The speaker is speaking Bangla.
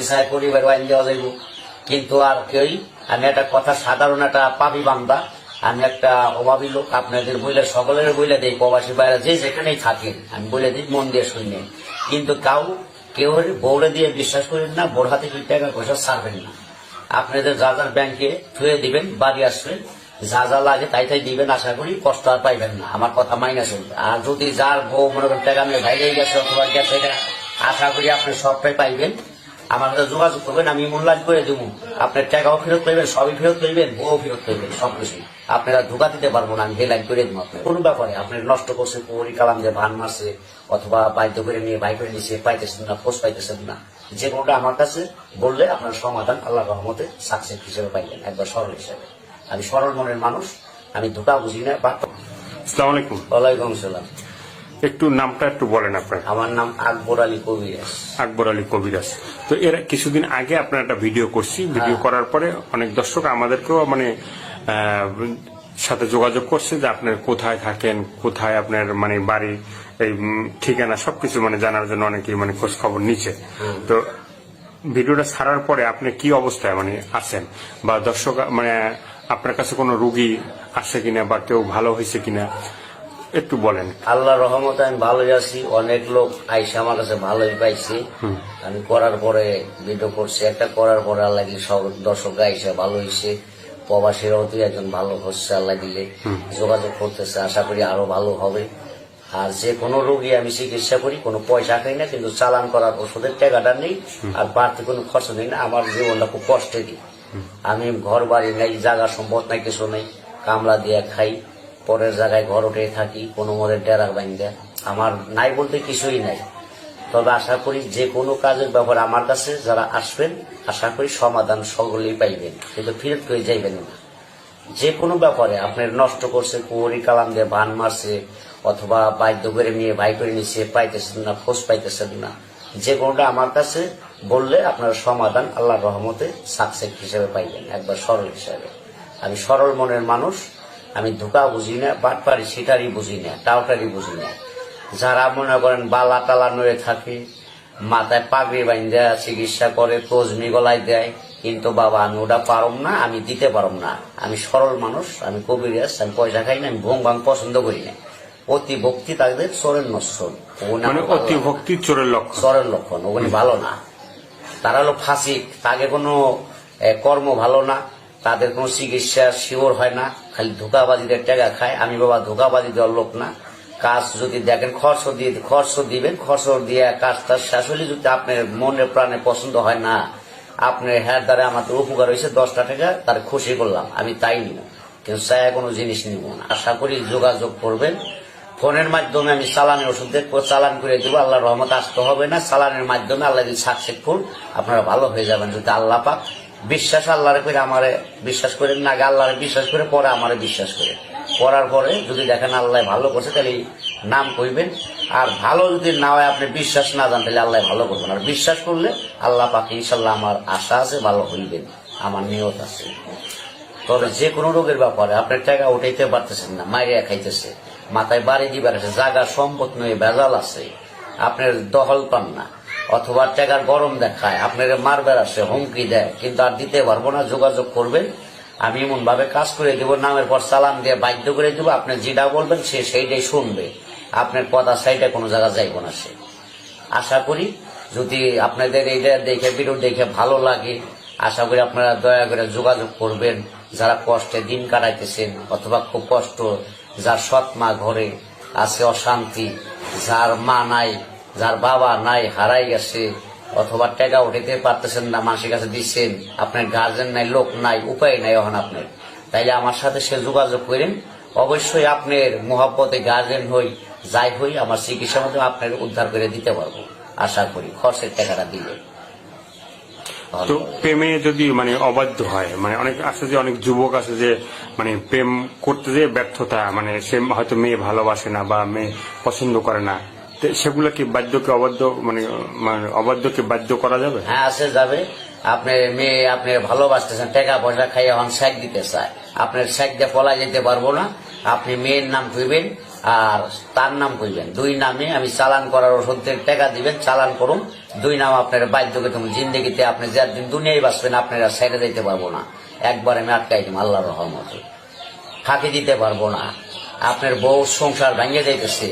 চায় পরিবার আইন দেওয়া যাইব, কিন্তু আর কেউ আমি একটা কথা সাধারণ একটা পাপি বান্দা, আমি একটা অভাবী লোক, আপনাদের বইলে সকলের বইলে দিই, প্রবাসী বাইরে যে যেখানেই থাকেন আমি বলে দিই, মন দিয়ে শুনে। কিন্তু কেউ বউরে দিয়ে বিশ্বাস করেন না, বোর হাতে টাকা পয়সা ছাড়বেন না। আপনাদের যা যা ব্যাংকে থুয়ে দিবেন, বাড়ি আসবেন, যা যা লাগে তাই তাই দিবেন, আশা করি কষ্ট আর পাইবেন না, আমার কথা মাইনা চলবে। আর যদি যার বউ মনে করেন টাকা নিয়ে বাইরে গেছে অথবা গেছে, আশা করি আপনি সবটাই পাইবেন। আমার সাথে যোগাযোগ করবেন, আমি মূল্যায়ন করে দেবো। আপনার টাকাও ফেরত পাইবেন, সবই ফেরত পাইবেন, বউ ফেরত পাইবেন, সবকিছু। আপনারা ধোকা দিতে পারবো না, আমি হেলাইন করে দেবো। আপনার কোনো ব্যাপারে আপনি নষ্ট করছে, পরি কালাম দিয়ে ভান মারছে অথবা বাধ্য করে নিয়ে বাই করে নিচ্ছে, পাইতেছেন না, খোঁজ পাইতেছেন না, যে কোনোটা আমার কাছে বললে আপনার সমাধান আল্লাহ রহমতে সাকসেস হিসেবে পাইবেন, একবার সরল হিসেবে। আমি সরল মনের মানুষ, আমি ধোকা বুঝি না। আসসালামু আলাইকুম। ওয়ালাইকুম সালাম। একটু নামটা একটু বলেন আপনার। আমার নাম আকবর আলী কবিরাজ। আকবর আলী কবিরাজ। তো এর কিছুদিন আগে আপনার একটা ভিডিও করছি, ভিডিও করার পরে অনেক দর্শক আমাদেরকেও মানে সাথে যোগাযোগ করছে যে আপনার কোথায় থাকেন, কোথায় আপনার মানে বাড়ি, এই ঠিকানা সবকিছু মানে জানার জন্য অনেকেই মানে খোঁজ খবর নিচ্ছে। তো ভিডিওটা ছাড়ার পরে আপনি কি অবস্থায় মানে আছেন, বা দর্শক মানে আপনার কাছে কোনো রুগী আসছে কিনা বা কেউ ভালো হয়েছে কিনা একটু বলেন। আল্লাহ রহমতে আমি ভালোই আছি, অনেক লোক আইসে আমার কাছে ভালোই পাইছি। আমি করার পরে ভিডিও করছি একটা, করার পরে আল্লাহ কি সব দর্শক আইসে ভালো হয়েছে, প্রবাসীরাও তুই একজন ভালো হচ্ছে আল্লাহ দিলে, যোগাযোগ করতেছে, আশা করি আরো ভালো হবে। আর যে কোনো রোগী আমি চিকিৎসা করি, কোনো পয়সা খাই না, কিন্তু চালান করার ওষুধের টাকাটা নেই, আর বাড়তি কোনো খরচ নেই না। আমার জীবনটা খুব কষ্টে দিই, আমি ঘর বাড়ি নাই, জায়গা সম্পদ নাই, কিছু নেই, কামলা দিয়ে খাই, পরের জায়গায় ঘর উঠে থাকি, কোনো মদের ডেরা বাইন্দা, আমার নাই বলতে কিছুই নাই। তবে আশা করি যে কোনো কাজের ব্যাপারে আমার কাছে যারা আসবেন, আশা করি সমাধান সকলেই পাইবেন, কিন্তু ফিরত করে যাইবেন না। যে কোনো ব্যাপারে আপনার নষ্ট করছে, কুয়ারি কালাম দিয়ে ভান মারছে অথবা বাধ্য করে নিয়ে বাই করে নিচ্ছে, পাইতেছেন না, খোঁজ পাইতেছেন না, যে কোনোটা আমার কাছে বললে আপনার সমাধান আল্লাহর রহমতে সাকসেস হিসেবে পাইবেন, একবার সরল হিসেবে। আমি সরল মনের মানুষ, আমি ধোকা বুঝি না, বাটপারি সিটারি বুঝি না, টাউটারি বুঝি না। যারা মনে করেন বালা টালা নয়ে থাকে, মাথায় পাগড়ি বাইন্ধা চিকিৎসা করে, তজমি গলায় দেয়, কিন্তু বাবা আমি ওটা পারম না, আমি দিতে পারম না। আমি সরল মানুষ, আমি কবিরাজ, আমি পয়সা খাই না, আমি ভোং ভাং পছন্দ করি না। অতি ভক্তি তাদের চোরের নশ্বর, অতি ভক্তি চোরের লক্ষণ, চোরের লক্ষণ, ওখানে ভালো না। তারা হলো ফাঁসিক, তাকে কোনো কর্ম ভালো না, তাদের কোনো চিকিৎসা শিওর হয় না, খালি ধোকাবাজিদের টাকা খায়। আমি বাবা ধোকাবাজি দেওয়ার লোক না। কাজ যদি দেখেন খরচ দিবেন, খরচ দিয়ে কাজটা শেষ হলে যদি আপনার মনে প্রাণে পছন্দ হয় না, আপনার হ্যার দ্বারা আমাদের উপকার হয়েছে 10টা টাকা, তার খুশি করলাম, আমি তাই নিব, কিন্তু চায় কোনো জিনিস নিব না। আশা করি যোগাযোগ করবেন ফোনের মাধ্যমে, আমি চালানের ওষুধ চালান করে দেবো, আল্লাহ রহমত আসতে হবে না। চালানের মাধ্যমে আল্লাহ যদি সাকসেসফুল, আপনারা ভালো হয়ে যাবেন যদি আল্লাহ পাক বিশ্বাস আল্লাহরে করে আমারে বিশ্বাস করেন না, আগে আল্লাহরে বিশ্বাস করে পরে আমারে বিশ্বাস করে, করার পরে যদি দেখেন আল্লাহ ভালো করছে তাহলে নাম কইবেন। আর ভালো যদি না হয়, আপনি বিশ্বাস না জান, তাহলে আল্লাহ ভালো করবেন। আর বিশ্বাস করলে আল্লাহ পাক ইনশাল্লাহ, আমার আশা আছে ভালো হইবেন, আমার নিয়ত আছে। তবে যে কোনো রোগের ব্যাপারে আপনার টাকা উঠাইতে পারতেছেন না, মাইরিয়া খাইতেছে, মাথায় বাড়ি দিবার আছে, জায়গা সম্পদ নয়, ভেজাল আছে, আপনার দখল পান না, অথবা টাকার গরম দেখায়, আপনার মারবার আসে, হুমকি দেয়, কিন্তু আর দিতে পারবো না, যোগাযোগ করবেন। আমি এমন ভাবে কাজ করে দেব, নামের পর চালান দিয়ে বাধ্য করে দেবো, আপনি যেটা বলবেন সে সেইটাই শুনবে, আপনার কথা সাইডে কোনো জায়গা যাইব না সে। আশা করি যদি আপনাদের এইটা দেখে, ভিডিও দেখে ভালো লাগে, আশা করি আপনারা দয়া করে যোগাযোগ করবেন। যারা কষ্টে দিন কাটাইতেছেন অথবা খুব কষ্ট, যার সৎ মা ঘরে আছে অশান্তি, যার মা নাই, যার বাবা নাই, হারাই গেছে, অথবা টাকা উঠাইতে পারতেছেন না, মানুষের কাছে দিচ্ছেন, আপনার গার্জেন নাই, লোক নাই, উপায় নাই এখন আপনার, তাইলে আমার সাথে সে যোগাযোগ করেন। অবশ্যই আপনার মোহাব্বতে গার্জেন হই, যাই হই, আমার চিকিৎসার মাধ্যমে আপনার উদ্ধার করে দিতে পারবো, আশা করি, খরচের টাকাটা দিলে। তো প্রেমে যদি মানে অবাধ্য হয়, মানে অনেক আছে যে, অনেক যুবক আছে যে মানে প্রেম করতে যে ব্যর্থতা, মানে সে হয়তো মেয়ে ভালোবাসে না বা মেয়ে পছন্দ করে না, সেগুলোকে বাধ্যকে অবাধ্য মানে অবাধ্যকে বাধ্য করা যাবে? হ্যাঁ, আছে, যাবে। আপনার মেয়ে আপনি ভালোবাসতেছেন, টাকা পয়সা খাই এখন শেখ দিতে চায়, আপনার শেখ দিয়ে পলা যেতে পারবো না। আপনি মেয়ের নাম কইবেন, আর তার নাম কইবেন, 2 নামে আমি চালান করার ওষুধের টাকা দিবেন, চালান করুন, 2 নাম আপনার বাধ্য করতে হবে। জিন্দগিতে আপনি যেদিন দুনিয়ায় বাঁচবেন আপনারা সাইডে যাইতে পারবো না, একবার আমি আটকাই দিব আল্লাহর রহমতে, ফাঁকি দিতে পারবো না। আপনার বউ সংসার ভেঙে যাইতেছে,